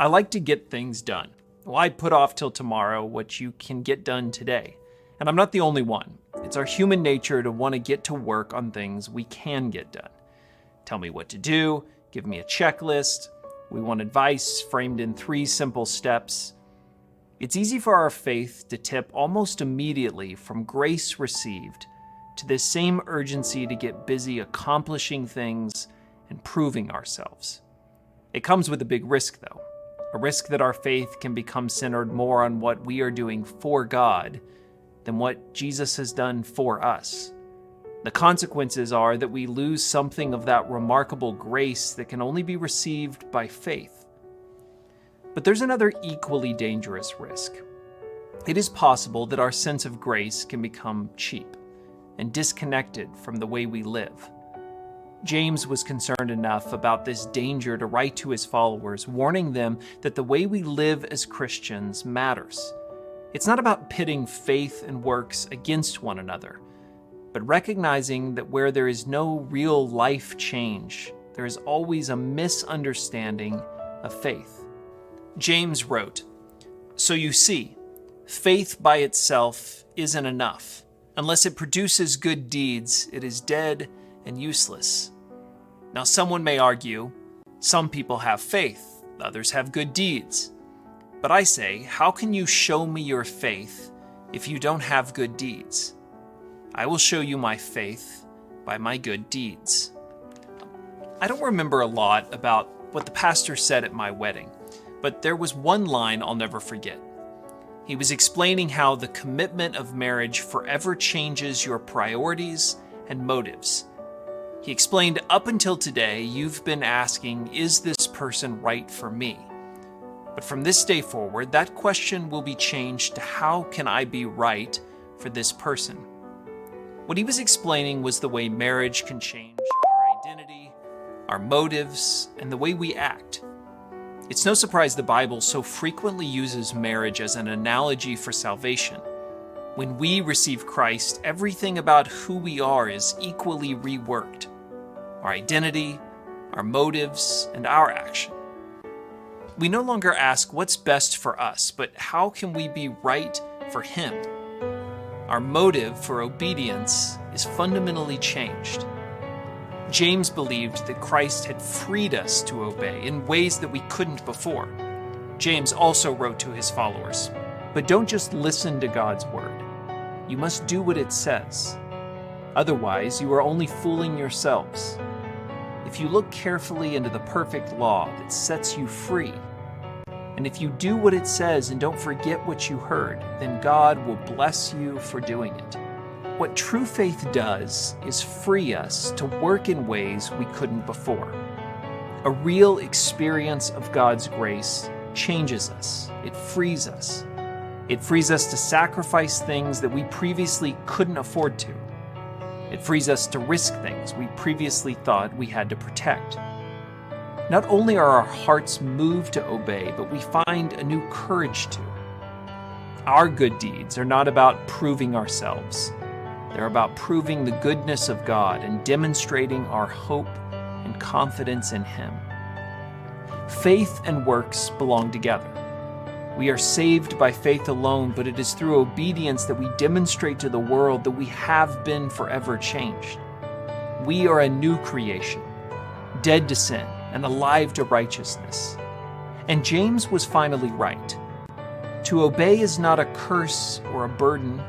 I like to get things done. Why put off till tomorrow what you can get done today? And I'm not the only one. It's our human nature to want to get to work on things we can get done. Tell me what to do, give me a checklist. We want advice framed in 3 simple steps. It's easy for our faith to tip almost immediately from grace received to this same urgency to get busy accomplishing things and proving ourselves. It comes with a big risk, though. A risk that our faith can become centered more on what we are doing for God than what Jesus has done for us. The consequences are that we lose something of that remarkable grace that can only be received by faith. But there's another equally dangerous risk. It is possible that our sense of grace can become cheap and disconnected from the way we live. James was concerned enough about this danger to write to his followers, warning them that the way we live as Christians matters. It's not about pitting faith and works against one another, but recognizing that where there is no real life change, there is always a misunderstanding of faith. James wrote, "So you see, faith by itself isn't enough. Unless it produces good deeds, it is dead and useless." Now, someone may argue, some people have faith, others have good deeds. But I say, how can you show me your faith if you don't have good deeds? I will show you my faith by my good deeds. I don't remember a lot about what the pastor said at my wedding, but there was one line I'll never forget. He was explaining how the commitment of marriage forever changes your priorities and motives. He explained, up until today, you've been asking, is this person right for me? But from this day forward, that question will be changed to how can I be right for this person? What he was explaining was the way marriage can change our identity, our motives, and the way we act. It's no surprise the Bible so frequently uses marriage as an analogy for salvation. When we receive Christ, everything about who we are is equally reworked. Our identity, our motives, and our action. We no longer ask what's best for us, but how can we be right for Him? Our motive for obedience is fundamentally changed. James believed that Christ had freed us to obey in ways that we couldn't before. James also wrote to his followers, "But don't just listen to God's word. You must do what it says. Otherwise, you are only fooling yourselves. If you look carefully into the perfect law that sets you free, and if you do what it says and don't forget what you heard, then God will bless you for doing it." What true faith does is free us to work in ways we couldn't before. A real experience of God's grace changes us. It frees us. It frees us to sacrifice things that we previously couldn't afford to. It frees us to risk things we previously thought we had to protect. Not only are our hearts moved to obey, but we find a new courage to. Our good deeds are not about proving ourselves. They're about proving the goodness of God and demonstrating our hope and confidence in Him. Faith and works belong together. We are saved by faith alone, but it is through obedience that we demonstrate to the world that we have been forever changed. We are a new creation, dead to sin and alive to righteousness. And James was finally right. To obey is not a curse or a burden,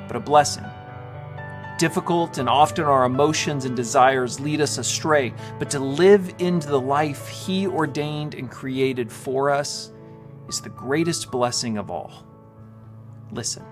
but a blessing. Difficult and often our emotions and desires lead us astray, but to live into the life He ordained and created for us is the greatest blessing of all. Listen.